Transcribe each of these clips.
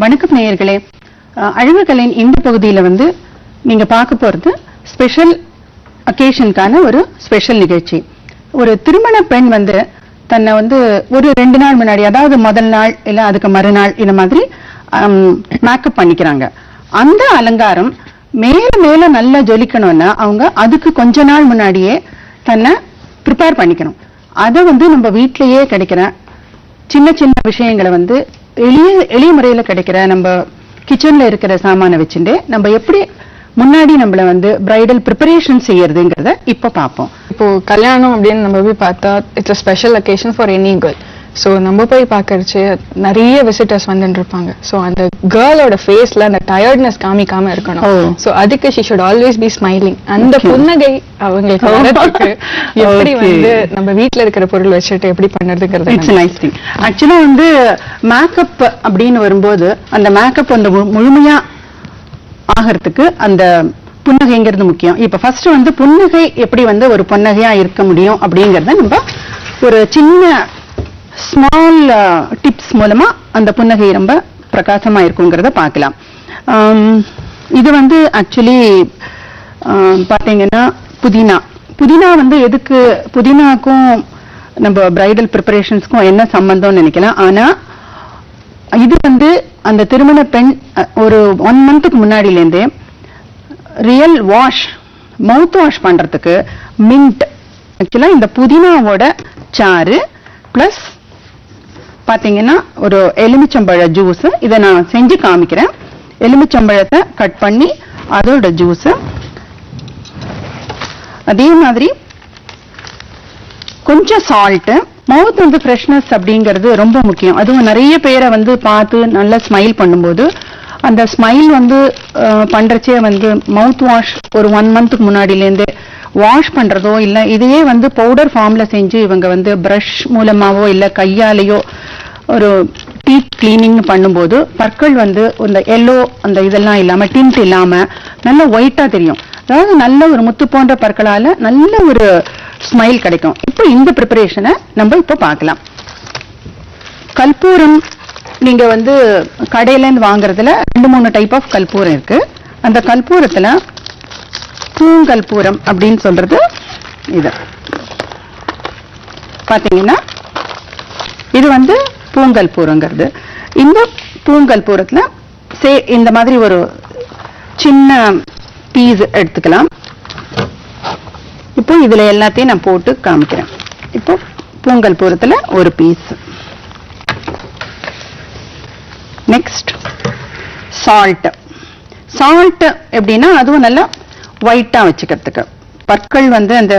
வணக்கம் நேயர்களே. அழகுகளின் இந்த பகுதியில நீங்க பார்க்க போறது ஸ்பெஷல் அக்கேஷனுக்கான ஒரு ஸ்பெஷல் நிகழ்ச்சி. ஒரு திருமண பெண் தன்னை ஒரு 2 நாள் முன்னாடி, அதாவது முதல் நாள் இல்ல அதுக்கு மறுநாள் இந்த மாதிரி மேக்கப் பண்ணிக்கிறாங்க. அந்த அலங்காரம் மேல மேல நல்லா ஜொலிக்கணும்னா அவங்க அதுக்கு கொஞ்ச நாள் முன்னாடியே தன்னை ப்ரிப்பேர் பண்ணிக்கணும். அதை நம்ம வீட்டிலேயே கிடைக்கிற சின்ன சின்ன விஷயங்களை எளிய முறையில கிடைக்கிற நம்ம கிச்சன்ல இருக்கிற சாமான வச்சுட்டு நம்ம எப்படி முன்னாடி நம்மள பிரைடல் ப்ரிப்பரேஷன் செய்யறதுங்கிறத இப்ப பார்ப்போம். இப்போ கல்யாணம் அப்படின்னு நம்ம போய் பார்த்தா it's a special occasion for any girl. So நம்ம போய் பார்க்கறச்சு நிறைய விசிட்டர்ஸ் வந்துட்டு இருப்பாங்க. ஸோ அந்த கேர்ளோட ஃபேஸ்ல அந்த டயர்ட்னஸ் காமிக்காம இருக்கணும். ஸோ அதுக்கு she should always be smiling. அந்த புன்னகை அவங்களுக்கு வரதுக்கு எப்படி நம்ம வீட்டுல இருக்கிற பொருள் வச்சுட்டு எப்படி பண்றதுங்கிறது இட்ஸ் நைஸ் திங். ஆக்சுவலா மேக்கப் அப்படின்னு வரும்போது அந்த மேக்கப் முழுமையா ஆகிறதுக்கு அந்த புன்னகைங்கிறது முக்கியம். இப்ப ஃபர்ஸ்ட் புன்னகை எப்படி ஒரு புன்னகையா இருக்க முடியும் அப்படிங்கறத நம்ம ஒரு சின்ன ஸ்மால் டிப்ஸ் மூலமா அந்த புன்னகை ரொம்ப பிரகாசமா இருக்குங்கிறத பார்க்கலாம். இது ஆக்சுவலி பாத்தீங்கன்னா புதினா எதுக்கு, புதினாக்கும் நம்ம பிரைடல் ப்ரிப்பரேஷன்ஸ்க்கும் என்ன சம்பந்தம்னு நினைக்கலாம். ஆனா இது அந்த திருமண பெண் ஒரு 1 மந்த்துக்கு முன்னாடியிலேருந்தே ரியல் வாஷ், மவுத் வாஷ் பண்றதுக்கு மின்ட், ஆக்சுவலா இந்த புதினாவோட சாறு பிளஸ் பாத்தீங்கன்னா ஒரு எலுமிச்சம்பழ ஜூஸ். இதை நான் செஞ்சு காமிக்கிறேன். எலுமிச்சம்பழத்தை கட் பண்ணி அதோட ஜூஸ், அதே மாதிரி கொஞ்சம் சால்ட். மவுத் ஃப்ரெஷ்னஸ் அப்படிங்கிறது ரொம்ப முக்கியம். அதுவும் நிறைய பேரை பார்த்து நல்லா ஸ்மைல் பண்ணும்போது அந்த ஸ்மைல் பண்றச்சே மவுத் வாஷ் ஒரு 1 மந்த்துக்கு முன்னாடியிலேருந்து வாஷ் பண்றதோ இல்ல இதையே பவுடர் ஃபார்ம்ல செஞ்சு இவங்க பிரஷ் மூலமாவோ இல்ல கையாலேயோ ஒரு டீத் கிளீனிங் பண்ணும்போது பற்கள் இந்த எல்லோ அந்த இதெல்லாம் இல்லாம டிண்ட் இல்லாம நல்ல ஒயிட்டா தெரியும். அதாவது நல்ல ஒரு முத்து போன்ற பற்களால நல்ல ஒரு ஸ்மைல் கிடைக்கும். இப்போ இந்த ப்ரிப்பரேஷனை நம்ம இப்போ பார்க்கலாம். கற்பூரம் நீங்க கடையில இருந்து வாங்குறதுல 2-3 டைப் ஆஃப் கற்பூரம் இருக்கு. அந்த கற்பூரத்துல பூங்கற்பூரம் அப்படின்னு சொல்றது இது பாத்தீங்கன்னா இது பூங்கற்பூரங்கிறது. இந்த பூங்கற்பூரத்துல இந்த மாதிரி ஒரு சின்ன பீஸ் எடுத்துக்கலாம். இப்போ இதுல எல்லாத்தையும் நான் போட்டு காமிக்கிறேன். இப்போ பூங்கற்பூரத்துல ஒரு பீஸ். நெக்ஸ்ட் சால்ட் எப்படின்னா அதுவும் நல்லா ஒயிட்டா வச்சுக்கிறதுக்கு, பற்கள் அந்த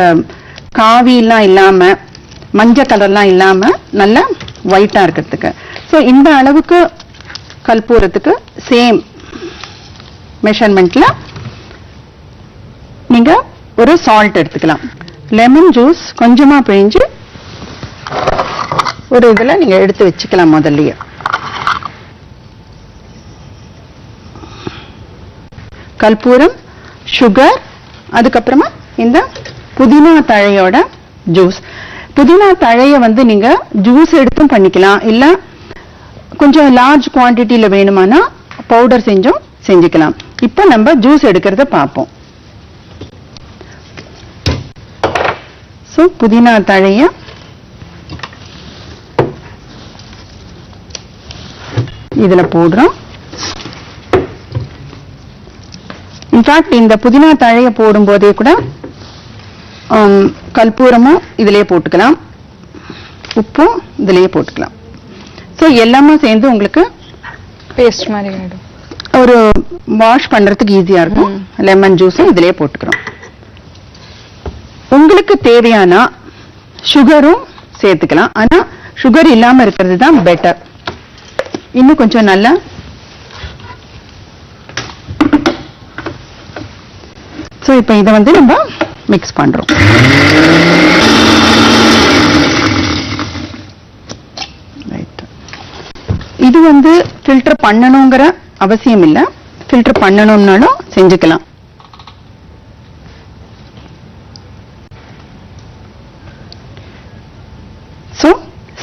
காவிலாம் இல்லாம மஞ்சள் கலர்லாம் இல்லாம நல்லா ஒயிட்டா இருக்கிறதுக்கு. ஸோ இந்த அளவுக்கு கற்பூரத்துக்கு சேம் மெஷர்மெண்ட்ல நீங்க ஒரு சால்ட் எடுத்துக்கலாம். லெமன் ஜூஸ் கொஞ்சமா பிழிஞ்சு ஒரு இதுல நீங்க எடுத்து வச்சுக்கலாம். முதல்லயே கற்பூரம், சுகர், அதுக்கப்புறமா இந்த புதினா தழையோட ஜூஸ். புதினா தழைய நீங்க ஜூஸ் எடுத்தும் பண்ணிக்கலாம், இல்ல கொஞ்சம் லார்ஜ் குவான்டிட்டியில வேணுமானா பவுடர் செஞ்சும் செஞ்சுக்கலாம். இப்ப நம்ம ஜூஸ் எடுக்கிறத பார்ப்போம். புதினா தழைய இதுல போடுறோம். இன்ஃபேக்ட் இந்த புதினா தழைய போடும் போதே கூட கற்பூரமும் இதுலயே போட்டுக்கலாம், உப்பும் இதுலயே போட்டுக்கலாம். ஸோ எல்லாமே சேர்ந்து உங்களுக்கு பேஸ்ட் மாதிரி ஆயிடும். ஒரு வாஷ் பண்றதுக்கு ஈஸியா இருக்கும். லெமன் ஜூஸும் இதுலயே போட்டுக்கிறோம். உங்களுக்கு தேவையான சுகரும் சேர்த்துக்கலாம். ஆனா சுகர் இல்லாம இருக்கிறது தான் பெட்டர். இன்னும் கொஞ்சம் நல்லா இப்ப இதை நம்ம மிக்ஸ் பண்றோம். இது ஃபில்டர் பண்ணணுங்கிற அவசியம் இல்ல, ஃபில்டர் பண்ணணும்னாலும் செஞ்சுக்கலாம்.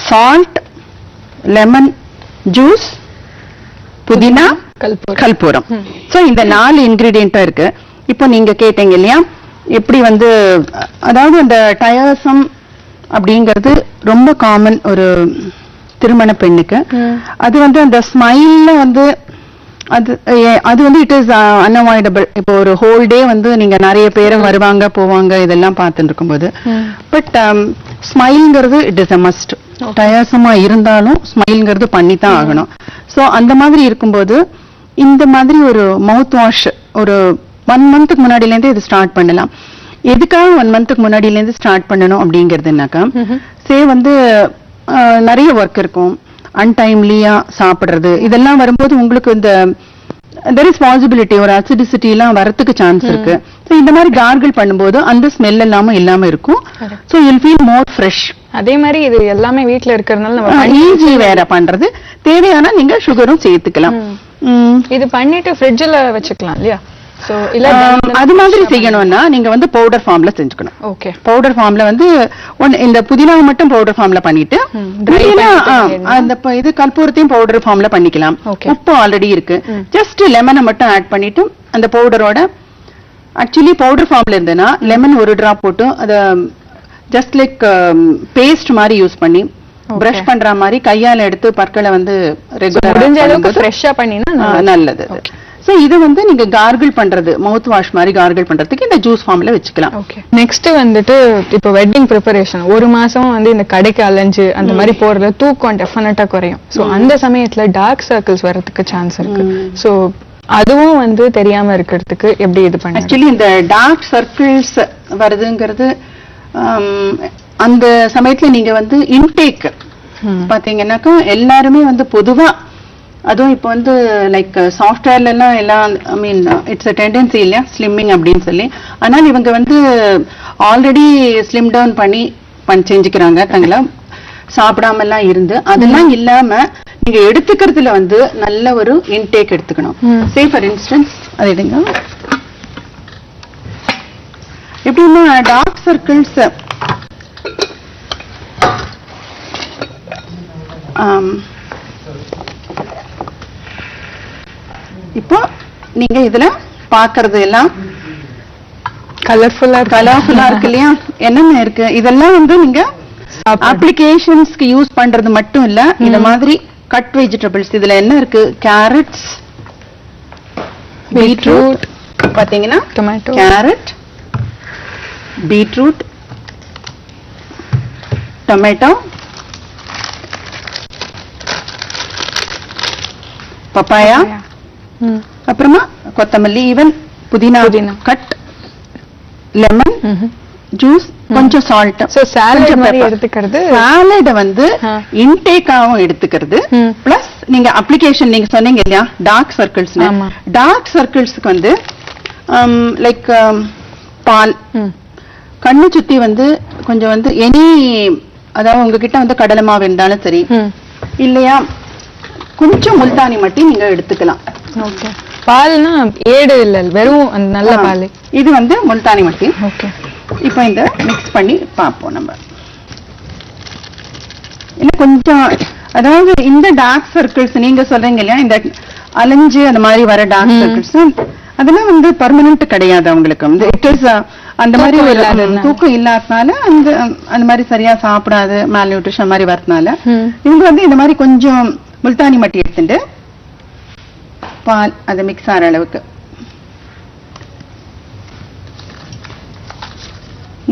salt, lemon juice, புதினா, கல்பூரம். சோ இந்த 4 இன்கிரிடியன்ட்டா இருக்கு. இப்போ நீங்க கேட்டீங்க இல்லையா எப்படி வந்து அதாவது அந்த டயர்சம் அப்படிங்கிறது ரொம்ப காமன் ஒரு திருமண பெண்ணுக்கு. அது வந்து அந்த ஸ்மைல்ல வந்து அது வந்து இட் இஸ் அன்அவாய்டபிள். இப்போ ஒரு ஹோல் டே வந்து நீங்க நிறைய பேரும் வருவாங்க போவாங்க இதெல்லாம் பார்த்துட்டு இருக்கும்போது பட் ஸ்மைல்ங்கிறது இட் இஸ் அ மஸ்ட். டயர்சமா இருந்தாலும் ஸ்மைல்ங்கிறது பண்ணித்தான் ஆகணும். சோ அந்த மாதிரி இருக்கும்போது இந்த மாதிரி ஒரு மவுத் வாஷ் ஒரு 1 மந்த்துக்கு முன்னாடில இருந்தே இது ஸ்டார்ட் பண்ணலாம். எதுக்காக 1 மந்த்துக்கு முன்னாடில இருந்து ஸ்டார்ட் பண்ணணும் அப்படிங்கிறதுனாக்கா சே வந்து நிறைய ஒர்க் இருக்கும், அன்டைம்லியா சாப்பிடுறது இதெல்லாம் வரும்போது உங்களுக்கு இந்த there is possibility ஒரு அசிடிசிட்டி எல்லாம் வரதுக்கு சான்ஸ் இருக்கு. சோ இந்த மாதிரி கார்கிள் பண்ணும்போது அந்த ஸ்மெல் இல்லாம இருக்கும். So you'll feel more fresh. அதே மாதிரி இது எல்லாமே வீட்ல இருக்கிறதுனால நம்ம ஈஸி வேற பண்றது. தேவையான நீங்க சுகரும் சேர்த்துக்கலாம். இது பண்ணிட்டு ஃப்ரிட்ஜ்ல வச்சுக்கலாம் இல்லையா? சோ இல்ல அது மாதிரி செய்யணும்னா நீங்க வந்து பவுடர் ஃபார்ம்ல செஞ்சுக்கணும். ஓகே. பவுடர் ஃபார்ம்ல வந்து இந்த புதினாவை மட்டும் பவுடர் ஃபார்ம்ல பண்ணிட்டு அந்த இது கற்பூரத்தையும் பவுடர் ஃபார்ம்ல பண்ணிக்கலாம். உப்பு ஆல்ரெடி இருக்கு. ஜஸ்ட் லெமனை மட்டும் ஆட் பண்ணிட்டு அந்த பவுடரோட ஆக்சுவலி பவுடர் ஃபார்ம்ல இருந்ததுன்னா லெமன் ஒரு டிராப் போட்டு அத ஜஸ்ட் லைக் பேஸ்ட் மாதிரி யூஸ் பண்ணி பிரஷ் பண்ற மாதிரி கையால எடுத்து பற்களை வந்து ரெகுலரா ஃப்ரெஷ்ஷா பண்ணினா நல்லது. சோ இது வந்து நீங்க கார்கிள் பண்றது மவுத் வாஷ் மாதிரி கார்கிள் பண்றதுக்கு இந்த ஜூஸ் ஃபார்ம்ல வச்சுக்கலாம். ஓகே. நெக்ஸ்ட் வந்துட்டு இப்போ வெட்டிங் ப்ரிப்பரேஷன் ஒரு மாசம் வந்து இந்த கடைக்கு அலைஞ்சு அந்த மாதிரி போறது தூக்கம் டெஃபினட்டா குறையும். சோ அந்த சமயத்துல டார்க் சர்க்கிள்ஸ் வரதுக்கு சான்ஸ் இருக்கு. சோ அதுவும் வந்து தெரியாம இருக்கிறதுக்கு எப்படி இது பண்ண? ஆக்சுவலி இந்த டார்க் சர்க்கிள்ஸ் வருதுங்கிறது அந்த சமயத்துல நீங்க வந்து இன்டேக் பாத்தீங்கன்னாக்கா எல்லாருமே வந்து பொதுவா அதுவும் இப்போ வந்து லைக் சாஃப்ட்வேர்ல எல்லாம் ஐ மீன் இட்ஸ் அ டெண்டன்சி இல்லையா ஸ்லிம்மிங் அப்படின்னு சொல்லி. ஆனால் இவங்க வந்து ஆல்ரெடி ஸ்லிம் டவுன் பண்ணி செஞ்சுக்கிறாங்க தங்களை சாப்பிடாம எல்லாம் இருந்து. அதெல்லாம் இல்லாம நீங்க எடுத்துக்கிறதுல வந்து நல்ல ஒரு இன்டேக் எடுத்துக்கணும். சே ஃபார் இன்ஸ்டன்ஸ் அது எடுங்க. எப்படின்னா டார்க் சர்க்கிள்ஸ் இப்போ நீங்க இதுல பாக்குறது எல்லாம் கலர்ஃபுல்லா இருக்கு இல்லையா? என்னென்ன இருக்கு இதெல்லாம் வந்து நீங்க அப்ளிகேஷன்ஸ்க்கு யூஸ் பண்றது மட்டும் இல்ல, இந்த மாதிரி கட் வெஜிடபிள்ஸ் இதுல என்ன இருக்கு? கேரட்ஸ், பீட்ரூட் பாத்தீங்கன்னா tomato, carrot, beetroot, tomato, papaya, அப்புறமா கொத்தமல்லி, ஈவன் புதினா கட், லெமன் ஜூஸ், கொஞ்சம் சால்ட். சோ சாலட் மாதிரி எடுத்துக்கிறது. சாலட் வந்து இன்டேக்காவும் எடுத்துக்கிறது. பிளஸ் நீங்க அப்ளிகேஷன் நீங்க சொன்னீங்க இல்லையா டார்க் சர்க்கிள்ஸ், டார்க் சர்க்கிள்ஸ்க்கு வந்து லைக் பால், கண்ணு சுத்தி வந்து கொஞ்சம் வந்து எனி அதாவது உங்ககிட்ட வந்து கடலை மாவு இருந்தாலும் சரி இல்லையா கொஞ்சம் முல்தானி மட்டி நீங்க எடுத்துக்கலாம். ஓகே. பால்னா ஏடு இல்ல வெறும் நல்ல பால். இது வந்து முல்தானி மட்டி. ஓகே. இப்போ இந்த மிக்ஸ் பண்ணி பார்ப்போம் நம்ம. இன்னும் கொஞ்சம் அதாவது இந்த டார்க் சர்க்கிள்ஸ் நீங்க சொல்றீங்க இல்லையா இந்த அலைஞ்சு அந்த மாதிரி வர டார்க் சர்க்கிள்ஸ் அதெல்லாம் வந்து பர்மனன்ட் கிடையாது அவங்களுக்கு. வந்து இட் இஸ் அந்த மாதிரி ஒரு தூக்கம் இல்லாதனால அந்த மாதிரி சரியா சாப்பிடாது மேல் நியூட்ரிஷன் மாதிரி வரதுனால இவங்க வந்து இந்த மாதிரி கொஞ்சம் முல்தானி மட்டி எடுத்துட்டு பால் அது மிக்ஸ் ஆகிற அளவுக்கு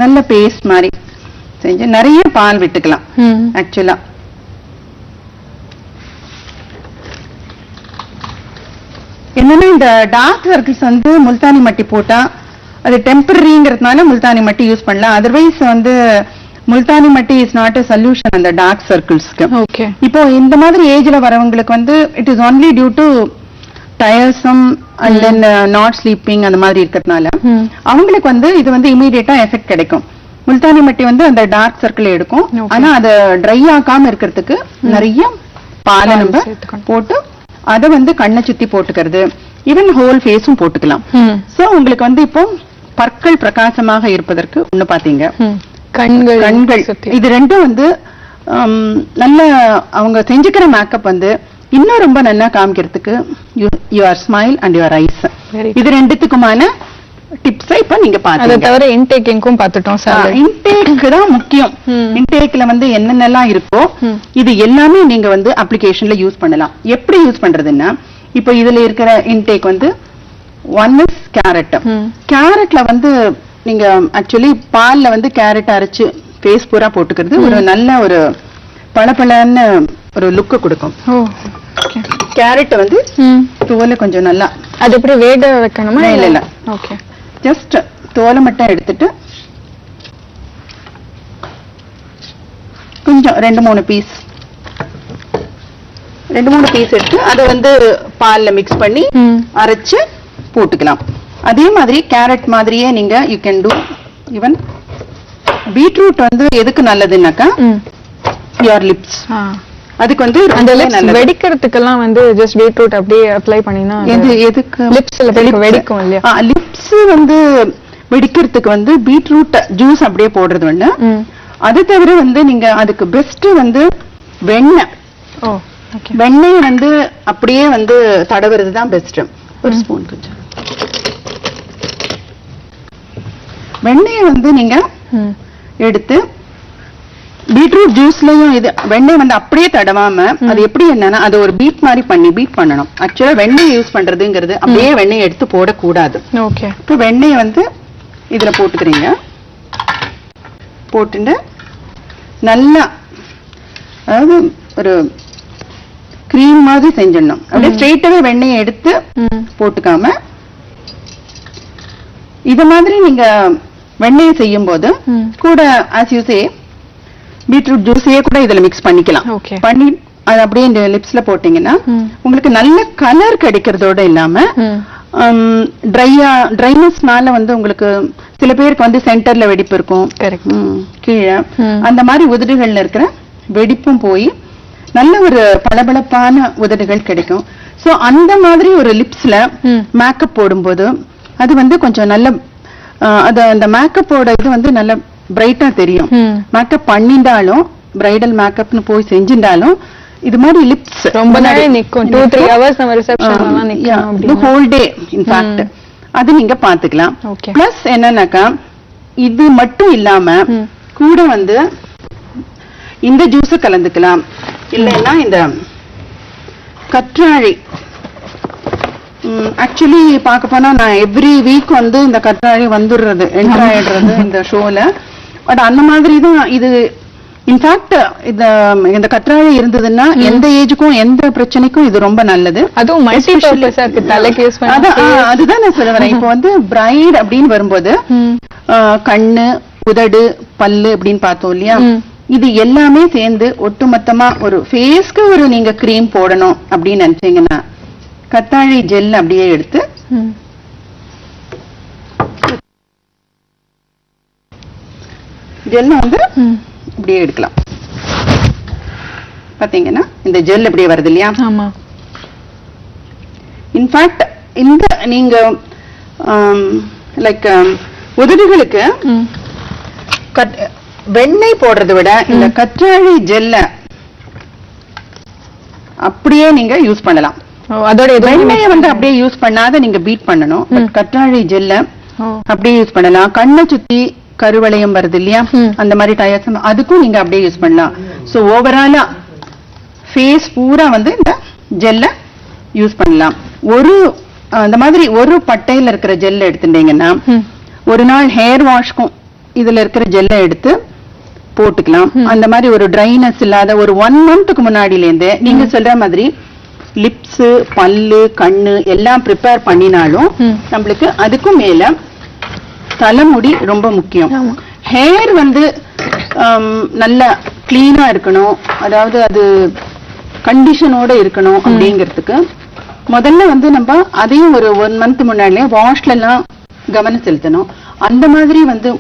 நல்ல பேஸ்ட் மாதிரி செஞ்சு நிறைய பால் விட்டுக்கலாம். ஆக்சுவலா என்னன்னா இந்த டார்க் சர்க்கிள்ஸ் வந்து முல்தானி மட்டி போட்டா அது டெம்பரரிங்கிறதுனால முல்தானி மட்டி யூஸ் பண்ணலாம். அதர்வைஸ் வந்து multani mitti is not a solution அந்த டார்க் சர்க்கிள்ஸ்க்கு. ஓகே. இப்போ இந்த மாதிரி ஏஜ்ல வரவங்களுக்கு வந்து it is only due to tiresome and then not sleeping அந்த மாதிரி இருக்கிறதுனால அவங்களுக்கு வந்து இது வந்து இமீடியட்டா எஃபெக்ட் கிடைக்கும். முல்தானி மட்டி வந்து அந்த டார்க் சர்க்கிள் எடுக்கும். ஆனா அதை ட்ரை ஆக்காம இருக்கிறதுக்கு நிறைய பாலை நம்ம போட்டு அதை வந்து கண்ணை சுத்தி போட்டுக்கிறது, ஈவன் ஹோல் ஃபேஸும் போட்டுக்கலாம். சோ உங்களுக்கு வந்து இப்போ பற்கள் பிரகாசமாக இருப்பதற்கு ஒண்ணு பாத்தீங்க கண்கள் இது ரெண்டும் வந்து நல்ல அவங்க செஞ்சுக்கிற மேக்கப் வந்து இன்னும் ரொம்ப நல்லா காமிக்கிறதுக்கு your smile and your eyes, இது ரெண்டுத்துக்குமான டிப்ஸ் இப்ப நீங்க அதை பாத்தீங்க. தவிர இன்டேக்கிங்கும் பார்த்துட்டோம் சார். இன்டேக் தான் முக்கியம். இன்டேக்ல வந்து என்னென்னலாம் இருக்கோ இது எல்லாமே நீங்க வந்து அப்ளிகேஷன்ல யூஸ் பண்ணலாம். எப்படி யூஸ் பண்றதுன்னா, இப்ப இதுல இருக்கிற இன்டேக் வந்து ஒன் இஸ் கேரட். கேரட்ல வந்து நீங்க ஆக்சுவலி பால்ல வந்து கேரட் அரைச்சு ஃபேஸ் பூரா போட்டுக்கிறது ஒரு நல்ல ஒரு பளபளன்னு ஒரு லுக் கொடுக்கும். கேரட் வந்து தோலை கொஞ்சம் நல்லா, அது எப்படி வேக வைக்கணுமா? இல்ல ஓகே, ஜஸ்ட் தோலை மட்டும் எடுத்துட்டு கொஞ்சம் 2-3 பீஸ் எடுத்து அதை வந்து பால்ல மிக்ஸ் பண்ணி அரைச்சு போட்டுக்கலாம். அதே மாதிரி கேரட் மாதிரியே நீங்க you can do even beetroot வந்து எதுக்கு நல்லதுன்னாக்கா யுவர் லிப்ஸ், அதுக்கு வந்து அந்த லிப்ஸ் வெடிக்கிறதுக்கெல்லாம் வந்து ஜஸ்ட் பீட்ரூட் அப்படியே அப்ளை பண்ணினா எதுக்கு லிப்ஸ்ல வெடிக்கும் இல்லையா? லிப்ஸ் வந்து வெடிக்கிறதுக்கு வந்து பீட்ரூட் ஜூஸ் அப்படியே போடுறது ஒண்ணு. அது தவிர வந்து நீங்க அதுக்கு பெஸ்ட் வந்து வெண்ணெய். வெண்ணெய் வந்து அப்படியே வந்து தடவுறது தான் பெஸ்ட். ஒரு ஸ்பூன் கொஞ்சம் வெண்ணெயை வந்து நீங்க எடுத்து பீட்ரூட் ஜூஸ்லயும் இது வெண்ணெய் வந்து அப்படியே தடவாம அது எப்படி என்னன்னா அது ஒரு பீட் பண்ணணும். ஆக்சுவலா வெண்ணெய் யூஸ் பண்றதுங்கிறது அப்படியே வெண்ணெய் எடுத்து போடக்கூடாது. இப்போ வெண்ணெய் வந்து இதுல போட்டுக்கிறீங்க. போட்டுட்டு நல்லா அதாவது ஒரு கிரீம் மாதிரி செஞ்சிடணும். அப்படியே ஸ்ட்ரெயிட்டாவே வெண்ணெயை எடுத்து போட்டுக்காம இது மாதிரி நீங்க வெண்ணெயை செய்யும் போது கூட ஆஸ் யூ சே பீட்ரூட் ஜூஸையே கூட இதுல மிக்ஸ் பண்ணிக்கலாம். பண்ணி அது அப்படியே இந்த லிப்ஸ்ல போட்டீங்கன்னா உங்களுக்கு நல்ல கலர் கிடைக்கிறதோட இல்லாம ட்ரைனஸ்னால வந்து உங்களுக்கு சில பேருக்கு வந்து சென்டர்ல வெடிப்பு இருக்கும், கீழே அந்த மாதிரி உதடுகள்ல இருக்கிற வெடிப்பும் போய் நல்ல ஒரு பளபளப்பான உதடுகள் கிடைக்கும். சோ அந்த மாதிரி ஒரு லிப்ஸ்ல மேக்கப் போடும்போது அது வந்து கொஞ்சம் நல்ல அது அந்த மேக்கப்போட இது வந்து நல்ல பிரைட்டா தெரியும். மேக்கப் பண்ணிட்டாலும் பிரைடல் மேக்கப்னு போய் செஞ்சிருந்தாலும் இது மாதிரி லிப்ஸ் ரொம்ப நேரம் நிக்கும். 2-3 hours நம்ம ரிசப்ஷன்லாம் நிக்கும் அப்படி ஹோல் டே இன்ஃபேக்ட் அது நீங்க பாத்துக்கலாம். பிளஸ் என்னன்னாக்கா இது மட்டும் இல்லாம கூட வந்து இந்த ஜூஸ் கலந்துக்கலாம். இல்லைன்னா இந்த கற்றாழை ஆக்சுவலி பார்க்க போனா நான் எவ்ரி வீக் வந்து இந்த கற்றாழை வந்துடுறது என்டர் ஆயிடுறது இந்த ஷோல. பட் அந்த மாதிரி தான் இது இன்ஃபேக்ட் இந்த கற்றாழை இருந்ததுன்னா எந்த ஏஜுக்கும் எந்த பிரச்சனைக்கும் இது ரொம்ப நல்லது. அதுவும் அதுதான் நான் சொல்ல வரேன். இப்போ வந்து பிரைட் அப்படின்னு வரும்போது கண்ணு உதடு பல்லு அப்படின்னு பார்த்தோம் இல்லையா, இது எல்லாமே சேர்ந்து ஒட்டுமொத்தமா ஒரு ஃபேஸ்க்கு ஒரு நீங்க கிரீம் போடணும் அப்படின்னு நினைச்சீங்கன்னா கத்தாழை ஜெல் அப்படியே எடுத்து ஜெல் வந்து அப்படியே எடுக்கலாம். பாத்தீங்கன்னா இந்த ஜெல் அப்படியே வருது இல்லையா? இன்ஃபேக்ட் இந்த நீங்க லைக் உதடுகளுக்கு வெண்ணெய் போடுறதை விட இந்த கற்றாழை ஜெல்ல அப்படியே நீங்க யூஸ் பண்ணலாம். அதோட வெண்ணெயை வந்து அப்படியே யூஸ் பண்ணாத நீங்க பீட் பண்ணணும். கற்றாழை ஜெல்ல அப்படியே யூஸ் பண்ணலாம். கண்ணை சுத்தி கருவளையம் வருது இல்லையா, அந்த மாதிரி டயர்ஸ் அதுக்கும் நீங்க அப்படியே யூஸ் பண்ணலாம். சோ ஓவராலா ஃபேஸ் பூரா வந்து இந்த ஜெல்ல யூஸ் பண்ணலாம். அந்த மாதிரி ஒரு பட்டையில இருக்கிற ஜெல்ல எடுத்துட்டீங்கன்னா ஒரு நாள் ஹேர் வாஷ்க்கும் இதுல இருக்கிற ஜெல்ல எடுத்து போட்டுக்கலாம். அந்த மாதிரி ஒரு ட்ரைனஸ் இல்லாத ஒரு 1 monthக்கு முன்னாடில இருந்து நீங்க சொல்ற மாதிரி லிப்ஸ் பல்லு கண்ணு எல்லாம் ப்ரிப்பேர் பண்ணினாலும் நம்மளுக்கு அதுக்கும் மேல தலைமுடி ரொம்ப முக்கியம். ஹேர் வந்து நல்ல கிளீனா இருக்கணும், அதாவது அது கண்டிஷனோட இருக்கணும் அப்படிங்கிறதுக்கு முதல்ல வந்து நம்ம அதையும் ஒரு 1 month முன்னாடியே வாஷ்ல எல்லாம் கவனம் செலுத்தணும். அந்த மாதிரி வந்து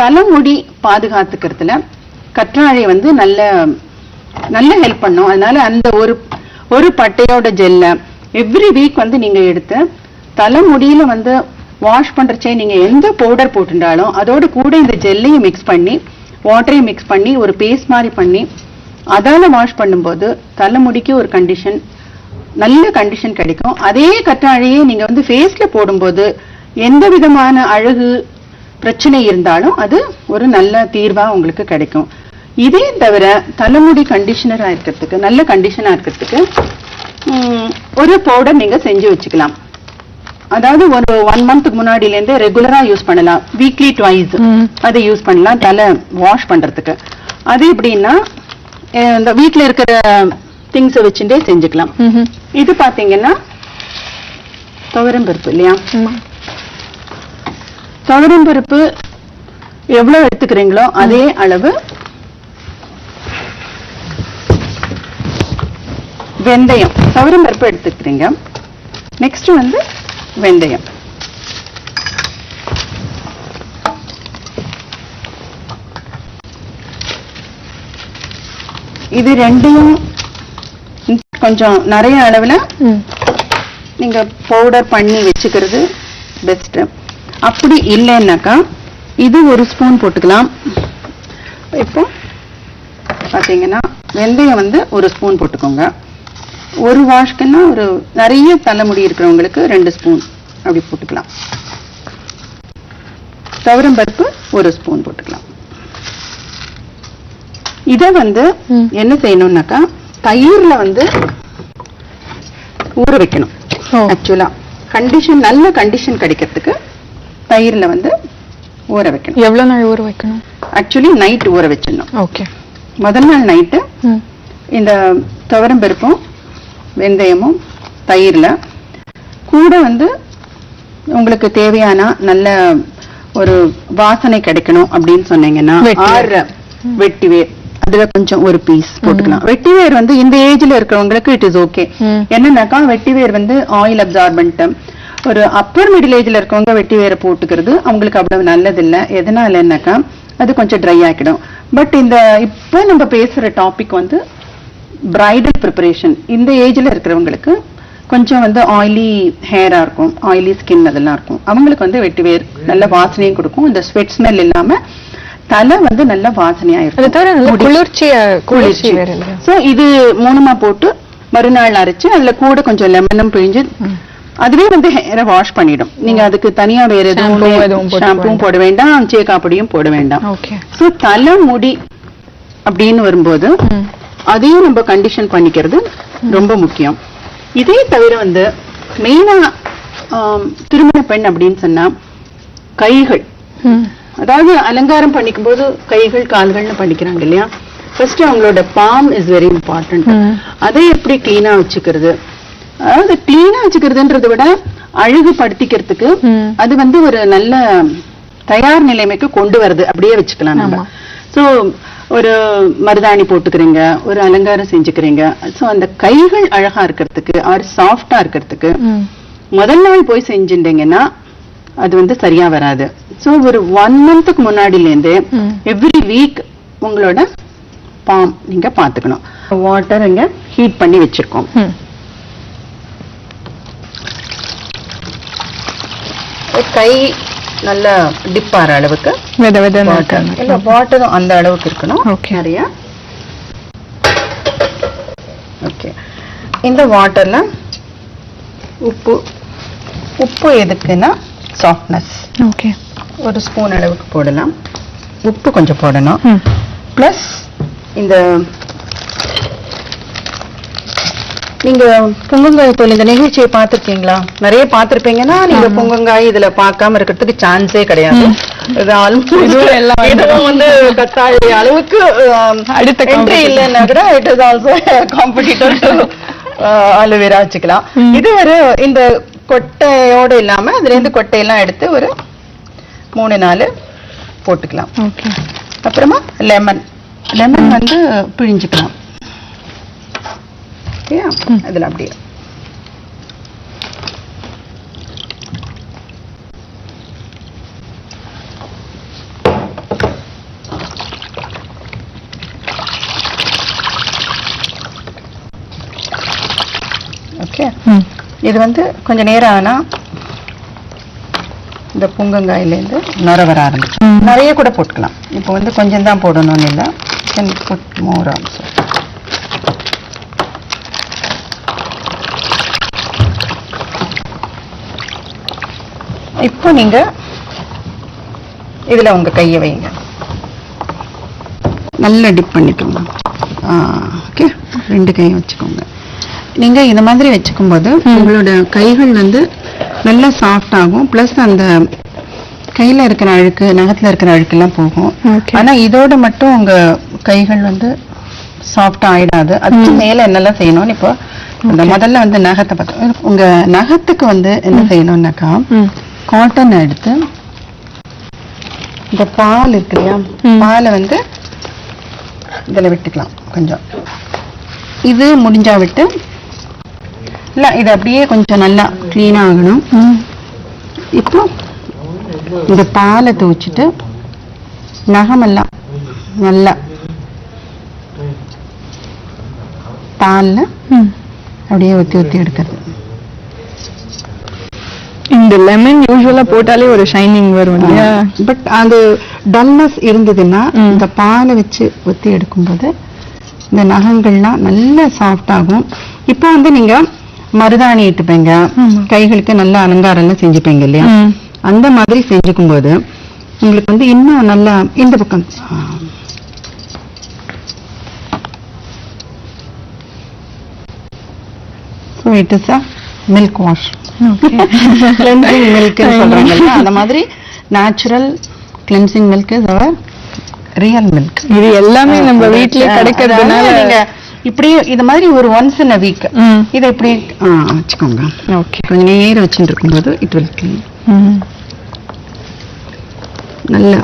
தலைமுடி பாதுகாத்துக்கிறதுல கற்றாழை வந்து நல்ல ஹெல்ப் பண்ணும். அதனால அந்த ஒரு பட்டையோட ஜெல்ல எவ்ரி வீக் வந்து நீங்க எடுத்து தலைமுடியில வந்து வாஷ் பண்றச்சே நீங்க எந்த பவுடர் போட்டுட்டாலும் அதோட கூட இந்த ஜெல்லையும் மிக்ஸ் பண்ணி வாட்டரையும் மிக்ஸ் பண்ணி ஒரு பேஸ்ட் மாதிரி பண்ணி அதால வாஷ் பண்ணும்போது தலைமுடிக்கு ஒரு கண்டிஷன், நல்ல கண்டிஷன் கிடைக்கும். அதே கற்றாழையே நீங்க வந்து ஃபேஸ்ல போடும்போது எந்த விதமான அழகு பிரச்சனை இருந்தாலும் அது ஒரு நல்ல தீர்வா உங்களுக்கு கிடைக்கும். இதே தவிர தலைமுடி கண்டிஷனரா இருக்கிறதுக்கு, நல்ல கண்டிஷனா இருக்கிறதுக்கு ஒரு பவுடர் நீங்க செஞ்சு வச்சுக்கலாம். அதாவது ஒரு 1 மந்த்க்கு முன்னாடில இருந்து ரெகுலரா யூஸ் பண்ணலாம். வீக்லி ட்வைஸ் அதை யூஸ் பண்ணலாம் தலை வாஷ் பண்றதுக்கு. அது எப்படின்னா இந்த வீட்டுல இருக்கிற திங்ஸ் வச்சுட்டே செஞ்சுக்கலாம். இது பாத்தீங்கன்னா துவரம் பருப்பு இல்லையா? துவரம் பருப்பு எவ்வளவு எடுத்துக்கிறீங்களோ அதே அளவு வெந்தயம், துவரம் பருப்பு எடுத்துக்கிறீங்க. நெக்ஸ்ட் வந்து வெந்தயம். இது ரெண்டையும் கொஞ்சம் நிறைய அளவுல நீங்க பவுடர் பண்ணி வச்சுக்கிறது பெஸ்ட். அப்படி இல்லைன்னாக்கா இது ஒரு ஸ்பூன் போட்டுக்கலாம். இப்போ பாத்தீங்கன்னா வெந்தயம் வந்து ஒரு ஸ்பூன் போட்டுக்கோங்க. ஒரு வாஷ்க்குன்னா ஒரு நிறைய தலைமுடி இருக்கிறவங்களுக்கு 2 ஸ்பூன் அப்படி போட்டுக்கலாம். துவரம் பருப்பு ஒரு ஸ்பூன் போட்டுக்கலாம். இத வந்து என்ன செய்யணும்னாக்கா தயிர்ல வந்து ஊற வைக்கணும். ஆக்சுவலா கண்டிஷன் நல்ல கண்டிஷன் கிடைக்கிறதுக்கு தயிர்ல வந்து ஊற வைக்கணும். எவ்வளவு நாள் ஊற வைக்கணும்? ஆக்சுவலி நைட் ஊற வச்சிடணும். ஓகே. முதல் நாள் நைட்டு இந்த துவரம் பருப்பும் வெந்தயமும் தயிர்ல கூட வந்து உங்களுக்கு தேவையான நல்ல ஒரு வாசனை கிடைக்கணும் அப்படின்னு சொன்னீங்கன்னா வெட்டிவேர் அதுல கொஞ்சம் ஒரு பீஸ் போட்டுக்கலாம். வெட்டிவேர் வந்து இந்த ஏஜ்ல இருக்கிறவங்களுக்கு இட் இஸ் ஓகே. என்னன்னாக்கா வெட்டிவேர் வந்து ஆயில் அப்சார்பன்ட். ஒரு அப்பர் மிடில் ஏஜ்ல இருக்கவங்க வெட்டிவேரை போட்டுக்கிறது அவங்களுக்கு அவ்வளவு நல்லது இல்ல. எதனாலன்னாக்கா அது கொஞ்சம் ட்ரை ஆக்கிடும். பட் இந்த இப்ப நம்ம பேசுற டாபிக் வந்து பிரைடல் ப்ரிப்பரேஷன். இந்த ஏஜ்ல இருக்கிறவங்களுக்கு கொஞ்சம் வந்து ஆயிலி ஹேரா இருக்கும், ஆயிலி ஸ்கின் அதெல்லாம் இருக்கும். அவங்களுக்கு வந்து வெட்டிவேர் நல்ல வாசனையும் கொடுக்கும். இந்த ஸ்வெட் ஸ்மெல் இல்லாம தலை வந்து நல்ல வாசனையா இருக்கும். குளிர்ச்சி. சோ இது 3 போட்டு மறுநாள் அரைச்சு அதுல கூட கொஞ்சம் லெமனும் பிழிஞ்சு அதுவே வந்து ஹேரை வாஷ் பண்ணிடும். நீங்க அதுக்கு தனியா வேற எதுவும் ஷாம்பும் போட வேண்டாம், சேக்காப்பொடியும் போட வேண்டாம். சோ தலை முடி அப்படின்னு வரும்போது அதையும் நம்ம கண்டிஷன் பண்ணிக்கிறது ரொம்ப முக்கியம். இதே தவிர வந்து மெயினா திருமண பெண் அப்படின்னு சொன்னா கைகள், அதாவது அலங்காரம் பண்ணிக்கும் போது கைகள் கால்கள்னு பண்ணிக்கிறாங்க இல்லையா? ஃபர்ஸ்ட் அவங்களோட பாம் இஸ் வெரி இம்பார்ட்டன்ட். அதை எப்படி கிளீனா வச்சுக்கிறது, அதாவது கிளீனா வச்சுக்கிறதுன்றதை விட அழகுபடுத்திக்கிறதுக்கு அது வந்து ஒரு நல்ல தயார் நிலைமைக்கு கொண்டு வருது அப்படியே வச்சுக்கலாம் நம்ம. சோ ஒரு மருதாணி போட்டுக்கிறீங்க, ஒரு அலங்காரம் செஞ்சுக்கிறீங்க. சோ அந்த கைகள் அழகா இருக்கிறதுக்கு ஆர் சாஃப்டா இருக்கிறதுக்கு முதல் நாள் போய் செஞ்சுட்டீங்கன்னா அது வந்து சரியா வராது. சோ ஒரு 1 மந்த்க்கு முன்னாடில இருந்து எவ்ரி வீக் உங்களோட பாம் நீங்க பாத்துக்கணும். வாட்டர் இங்க ஹீட் பண்ணி வச்சிருக்கோம். கை நல்ல டிப் ஆற அளவுக்கு வாட்டரும் அந்த அளவுக்கு இருக்கணும் நிறைய. ஓகே. இந்த வாட்டர்ல உப்பு எதுக்குன்னா சாஃப்ட்னஸ். ஓகே. ஒரு ஸ்பூன் அளவுக்கு போடலாம். உப்பு கொஞ்சம் போடணும். பிளஸ் இந்த நீங்க பொங்கங்காய் தோல் இந்த நிகழ்ச்சியை பார்த்திருக்கீங்களா? நிறைய பார்த்திருப்பீங்கன்னா நீங்க பொங்கங்காய் இதுல பார்க்காம இருக்கிறதுக்கு சான்ஸே கிடையாது. வந்து கத்தாழை அளவுக்கு அடுத்த என்ட்ரி இல்லைன்னா கூட it is also competitor to aloe vera வச்சுக்கலாம். இது ஒரு இந்த கொட்டையோட இல்லாம அதுல இருந்து கொட்டையெல்லாம் எடுத்து ஒரு 3-4 போட்டுக்கலாம். அப்புறமா லெமன் வந்து பிழிஞ்சுக்கலாம். இதுல அப்படியே ஓகே. இது வந்து கொஞ்ச நேரம் ஆனா இந்த பொங்கங்காயில இருந்து நுர வர ஆரம்பிச்சு. நிறைய கூட போட்டுக்கலாம். இப்போ வந்து கொஞ்சம் தான் போடணும்னு இல்லை. Can put more also. இப்போ நீங்க இதுல உங்க கையை வைங்க, நல்லா டிப் பண்ணிக்கோங்க. ஓகே, 2 கையும் வச்சுக்கோங்க. நீங்க இந்த மாதிரி வச்சுக்கும்போது உங்களோட கைகள் வந்து நல்லா சாஃப்ட் ஆகும். பிளஸ் அந்த கையில இருக்கிற அழுக்கு, நகத்துல இருக்கிற அழுக்கு எல்லாம் போகும். ஆனா இதோட மட்டும் உங்க கைகள் வந்து சாஃப்டா ஆயிடாது. அதுக்கு மேல என்னெல்லாம் செய்யணும்னு இப்போ இந்த முதல்ல வந்து நகத்தை பார்த்து, உங்க நகத்துக்கு வந்து என்ன செய்யணும்னாக்கா, காட்டன் எடுத்து இந்த பால் இருக்கு இல்லையா, பாலை வந்து இதுல விட்டுக்கலாம் கொஞ்சம். இது முடிஞ்சா விட்டு இல்ல, இது அப்படியே கொஞ்சம் நல்லா கிளீனா ஆகணும். இப்போ இந்த பாலை தூச்சிட்டு நகமெல்லாம் நல்லா பால்ல அப்படியே ஊத்தி ஊத்தி எடுக்கிறது. இந்த லெமன் யூசுவலா போட்டாலே ஒரு ஷைனிங் வரும் இல்லையா? பட் அது டல்னஸ் இருந்ததுன்னா இந்த பாலை வச்சு ஊத்தி எடுக்கும்போது இந்த நகங்கள்லாம் நல்ல சாஃப்ட் ஆகும். இப்போ வந்து நீங்க மருதாணி இட்டுப்பீங்க, கைகளுக்கு நல்ல அலங்காரம் எல்லாம் செஞ்சுப்பீங்க இல்லையா, அந்த மாதிரி செஞ்சுக்கும் போது உங்களுக்கு வந்து இன்னும் நல்லா இந்த பக்கம் so it is a milk wash. cleansing milk சொல்றாங்கல்ல, அந்த மாதிரி natural cleansing milk is our real milk. இது எல்லாமே நம்ம வீட்லயே கிடைக்கிறதுனால நீங்க இப்படி இது மாதிரி ஒரு once in a week இதை இப்படி வச்சுக்கோங்க. ஓகே, கொஞ்சம் நேரம் வச்சுட்டு இருக்கும்போது it will clean. நல்ல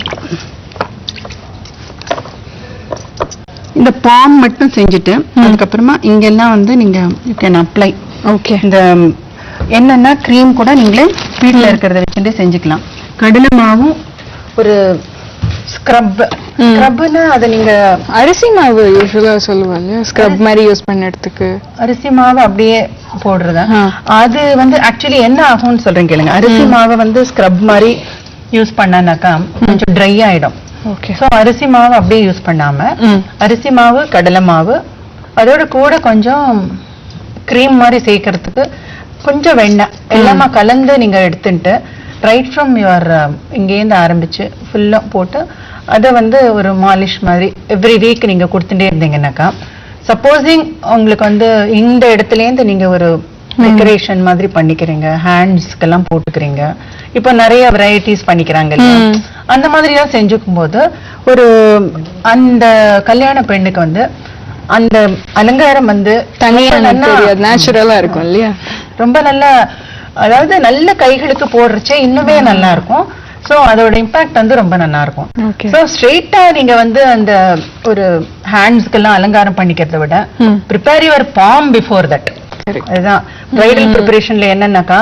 இந்த பாம் மட்டும் செஞ்சுட்டு அதுக்கப்புறமா இங்கெல்லாம் வந்து நீங்க யூ கேன் அப்ளை. ஓகே, இந்த என்னன்னா க்ரீம் கூட நீங்களே வீட்டில் இருக்கிறத வச்சுட்டு செஞ்சுக்கலாம். கடலை மாவும் ஒரு ஸ்க்ரப்னா அதை நீங்க அரிசி மாவு யூசுவலா சொல்லுவாங்க ஸ்க்ரப் மாதிரி யூஸ் பண்ணறதுக்கு. அரிசி மாவு அப்படியே போடுறதா, அது வந்து ஆக்சுவலி என்ன ஆகும்னு சொல்றேன் கேளுங்க. அரிசி மாவை வந்து ஸ்க்ரப் மாதிரி யூஸ் பண்ணானாக்கா கொஞ்சம் ட்ரை ஆயிடும். ஓகே, சோ அரிசி மாவு அப்படியே யூஸ் பண்ணாம அரிசி மாவு, கடலை மாவு, அதோட கூட கொஞ்சம் கிரீம் மாதிரி சேர்க்கறதுக்கு கொஞ்சம் வெண்ணெய் எல்லாமே கலந்து நீங்க எடுத்துட்டு ரைட் ஃப்ரம் யுவர் இங்கேருந்து ஆரம்பிச்சு ஃபுல்லா போட்டு அதை வந்து ஒரு மாலிஷ் மாதிரி எவ்ரி வீக் நீங்க கொடுத்துட்டே இருந்தீங்கன்னாக்கா, சப்போஸிங் உங்களுக்கு வந்து இந்த இடத்துலேருந்து நீங்க ஒரு டெக்கரேஷன் மாதிரி பண்ணிக்கிறீங்க, ஹேண்ட்ஸ்க்கெல்லாம் போட்டுக்கிறீங்க, இப்போ நிறைய வெரைட்டிஸ் பண்ணிக்கிறாங்க இல்லையா, அந்த மாதிரி எல்லாம் செஞ்சுக்கும் போது ஒரு அந்த கல்யாண பெண்ணுக்கு வந்து அந்த அலங்காரம் வந்து தனியா நேச்சுரலா இருக்கும் இல்லையா, ரொம்ப நல்லா, அதாவது நல்ல கைகளுக்கு போடுறச்சே இன்னுமே நல்லா இருக்கும். சோ அதோட இம்பாக்ட் வந்து ரொம்ப நல்லா இருக்கும். சோ ஸ்ட்ரெயிட்டா நீங்க வந்து அந்த ஒரு ஹேண்ட்ஸ்க்கெல்லாம் அலங்காரம் பண்ணிக்கிறத விட prepare your palm before that. அதுதான் பிரைடல் ப்ரிப்பரேஷன்ல என்னன்னாக்கா,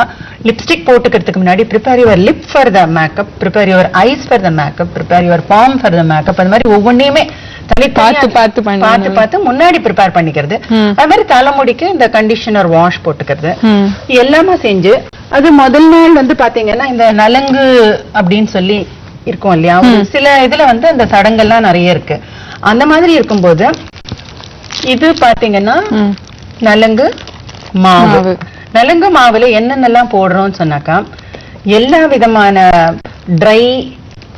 லிப்ஸ்டிக் போட்டுக்கிறதுக்கு முன்னாடி prepare your lip for the makeup, prepare your eyes for the makeup, prepare your palm for the makeup. அந்த மாதிரி ஒவ்வொன்றையுமே பார்த்து முன்னாடி ப்ரிப்பேர் பண்ணிக்கிறது. அது மாதிரி தலைமுடிக்கு இந்த கண்டிஷனர் வாஷ் போட்டுக்கிறது எல்லாமே செஞ்சு, அது முதல் நாள் வந்து பாத்தீங்கன்னா இந்த நலங்கு அப்படின்னு சொல்லி இருக்கும் இல்லையா, சில இதுல வந்து அந்த சடங்கெல்லாம் நிறைய இருக்கு. அந்த மாதிரி இருக்கும்போது இது பாத்தீங்கன்னா நலங்கு மாவு. நலங்கு மாவுல என்னென்னலாம் போடுறோம்னு சொன்னாக்கா, எல்லா விதமான ட்ரை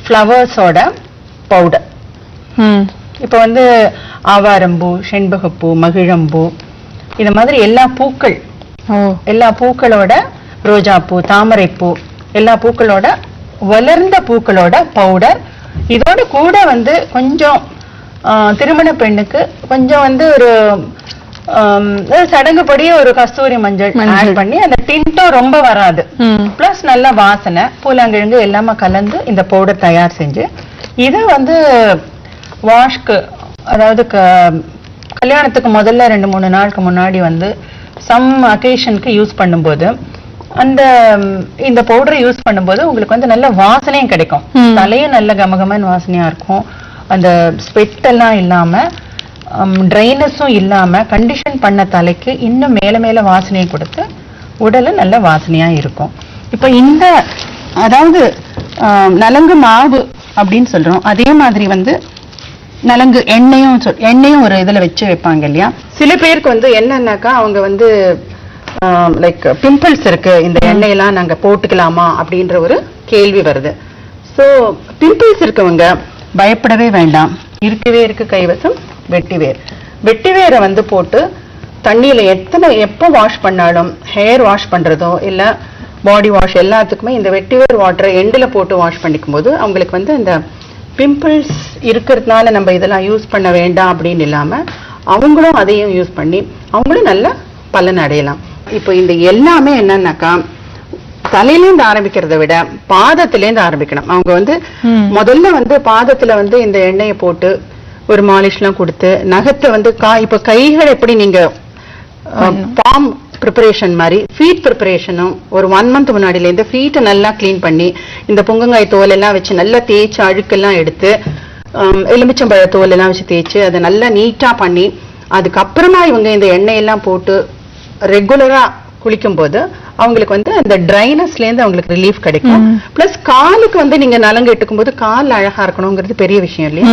ஃப்ளவர்ஸோட பவுடர். இப்ப வந்து ஆவாரம்பூ, செண்பகப்பூ, மகிழம்பூ, இந்த மாதிரி எல்லா பூக்கள், எல்லா பூக்களோட, ரோஜாப்பூ, தாமரைப்பூ, எல்லா பூக்களோட வளர்ந்த பூக்களோட பவுடர். இதோட கூட வந்து கொஞ்சம் திருமண பெண்ணுக்கு கொஞ்சம் வந்து ஒரு சடங்குப்படியே ஒரு கஸ்தூரி மஞ்சள் ஆட் பண்ணி, அந்த டின்ட்டும் ரொம்ப வராது, பிளஸ் நல்ல வாசனை, பூலாங்கிழங்கு எல்லாமே கலந்து இந்த பவுடர் தயார் செஞ்சு இதை வந்து வாஷ்க்கு, அதாவது கல்யாணத்துக்கு முதல்ல 2-3 நாளுக்கு முன்னாடி வந்து சம் அகேஷனுக்கு யூஸ் பண்ணும்போது அந்த இந்த பவுடரை யூஸ் பண்ணும்போது உங்களுக்கு வந்து நல்ல வாசனையும் கிடைக்கும். தலையும் நல்ல கமகமன்னு வாசனையா இருக்கும். அந்த ஸ்வெட் எல்லாம் இல்லாம, ட்ரைனஸும் இல்லாம கண்டிஷன் பண்ண தலைக்கு இன்னும் மேல மேல வாசனையை கொடுத்து உடல நல்ல வாசனையா இருக்கும். இப்ப இந்த அதாவது நலங்கு மாவு அப்படின்னு சொல்றோம். அதே மாதிரி வந்து நலங்கு எண்ணெயும் ஒரு இதுல வச்சு வைப்பாங்க இல்லையா. சில பேருக்கு வந்து என்னன்னாக்கா, அவங்க வந்து லைக் பிம்பிள்ஸ் இருக்கு, இந்த எண்ணெயெல்லாம் நாங்க போட்டுக்கலாமா அப்படின்ற ஒரு கேள்வி வருது. சோ பிம்பிள்ஸ் இருக்கவங்க பயப்படவே வேண்டாம். இருக்கவே இருக்கு கைவசம் வெட்டிவேர். வெட்டிவேரை வந்து போட்டு தண்ணியில எப்போ வாஷ் பண்ணாலும், ஹேர் வாஷ் பண்றதோ இல்ல பாடி வாஷ் எல்லாத்துக்குமே இந்த வெட்டிவேர் வாட்டரை எண்டில் போட்டு வாஷ் பண்ணிக்கும் போது அவங்களுக்கு வந்து இந்த பிம்பிள்ஸ் இருக்கிறதுனால நம்ம இதெல்லாம் யூஸ் பண்ண வேண்டாம் அப்படின்னு இல்லாம அவங்களும் அதையும் யூஸ் பண்ணி அவங்களும் நல்ல பலன் அடையலாம். இப்போ இந்த எல்லாமே என்னன்னாக்கா தலையிலேருந்து ஆரம்பிக்கிறத விட பாதத்திலேருந்து ஆரம்பிக்கணும். அவங்க வந்து முதல்ல வந்து பாதத்துல வந்து இந்த எண்ணெயை போட்டு ஒரு மாலிஷ் எல்லாம் கொடுத்து நகத்தை வந்து இப்ப கைகள் எப்படி நீங்க பாம் ப்ரிப்பரேஷன் மாதிரி ஃபீட் ப்ரிப்பரேஷனும் ஒரு 1 month முன்னாடில இந்த ஃபீட்டை நல்லா கிளீன் பண்ணி இந்த பொங்கங்காய் தோல் எல்லாம் வச்சு நல்லா தேய்ச்சி அழுக்கெல்லாம் எடுத்து எலுமிச்சம்பழ தோல் எல்லாம் வச்சு தேய்ச்சி அதை நல்லா நீட்டா பண்ணி அதுக்கப்புறமா இவங்க இந்த எண்ணெயெல்லாம் போட்டு ரெகுலரா குளிக்கும் போது அவங்களுக்கு வந்து அந்த ட்ரைனஸ்ல இருந்து அவங்களுக்கு ரிலீஃப் கிடைக்கும். பிளஸ் காலுக்கு வந்து நீங்க நலங்கு எடுக்கும் போது கால் அழகா இருக்கணுங்கிறது பெரிய விஷயம் இல்லையா,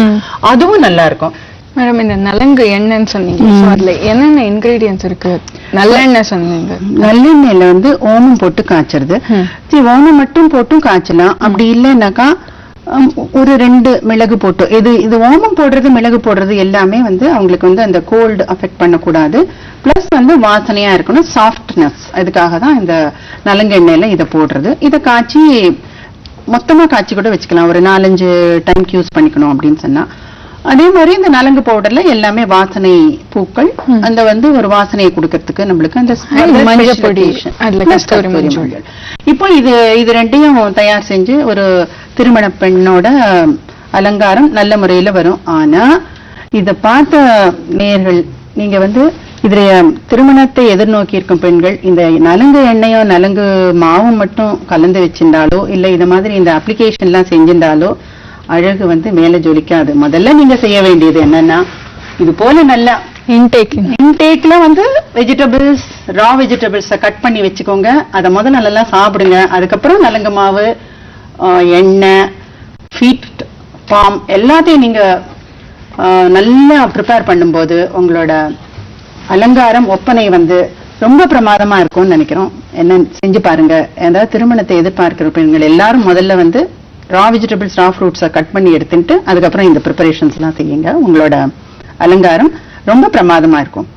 அதுவும் நல்லா இருக்கும். மேடம் இந்த நலங்கு எண்ணெய்ன்னு சொன்னீங்க, அதுல என்னென்ன இன்கிரீடியன்ஸ் இருக்கு? நல்லெண்ணெய் சொன்னீங்க. நல்லெண்ணெயில வந்து ஓமம் போட்டு காய்ச்சறது. ஓமம் மட்டும் போட்டும் காய்ச்சலாம். அப்படி இல்லைன்னாக்கா ஒரு 2 மிளகு போட்டு இது ஓமம் போடுறது மிளகு போடுறது எல்லாமே வந்து அவங்களுக்கு வந்து அந்த கோல்டு அஃபெக்ட் பண்ணக்கூடாது. பிளஸ் வந்து வாசனையா இருக்கணும், சாஃப்ட்னஸ். அதுக்காக தான் இந்த நலங்கு எண்ணெயில இதை போடுறது. இதை காய்ச்சி மொத்தமா காய்ச்சி கூட வச்சுக்கலாம், ஒரு 4-5 டைம்க்கு யூஸ் பண்ணிக்கணும் அப்படின்னு சொன்னா. அதே மாதிரி இந்த நலங்கு பவுடர்ல எல்லாமே வாசனை பூக்கள், அந்த வந்து ஒரு வாசனையை கொடுக்கறதுக்கு நம்மளுக்கு அந்த இப்போ இது ரெண்டையும் தயார் செஞ்சு ஒரு திருமண பெண்ணோட அலங்காரம் நல்ல முறையில வரும். ஆனா இத பார்த்த நேயர்கள் நீங்க வந்து இதுல திருமணத்தை எதிர்நோக்கி இருக்கும் பெண்கள் இந்த நலங்கு எண்ணெயோ நலங்கு மாவும் மட்டும் கலந்து வச்சிருந்தாலோ இல்ல இந்த மாதிரி இந்த அப்ளிகேஷன் எல்லாம் செஞ்சிருந்தாலோ அழகு வந்து மேல ஜொலிக்காது. முதல்ல நீங்க செய்ய வேண்டியது என்னன்னா இது போல நல்லா இன்டேக்ல வந்து வெஜிடபிள்ஸ், ரா வெஜிடபிள்ஸ கட் பண்ணி வச்சுக்கோங்க. அதை முதல்ல நல்லா சாப்பிடுங்க. அதுக்கப்புறம் நலங்கு மாவு, எண்ணெய், ஃபீட், பாம் எல்லாத்தையும் நீங்க நல்லா ப்ரிப்பேர் பண்ணும்போது உங்களோட அலங்காரம் ஒப்பனை வந்து ரொம்ப பிரமாதமா இருக்கும்னு நினைக்கிறோம். என்ன செஞ்சு பாருங்க. ஏதாவது திருமணத்தை எதிர்பார்க்கிற பெண்கள் எல்லாரும் முதல்ல வந்து ரா வெஜிடபிள்ஸ், ரா ஃப்ரூட்ஸை கட் பண்ணி எடுத்துட்டு அதுக்கப்புறம் இந்த ப்ரிப்பரேஷன்ஸ் எல்லாம் செய்யுங்க. உங்களோட அலங்காரம் ரொம்ப பிரமாதமா இருக்கும்.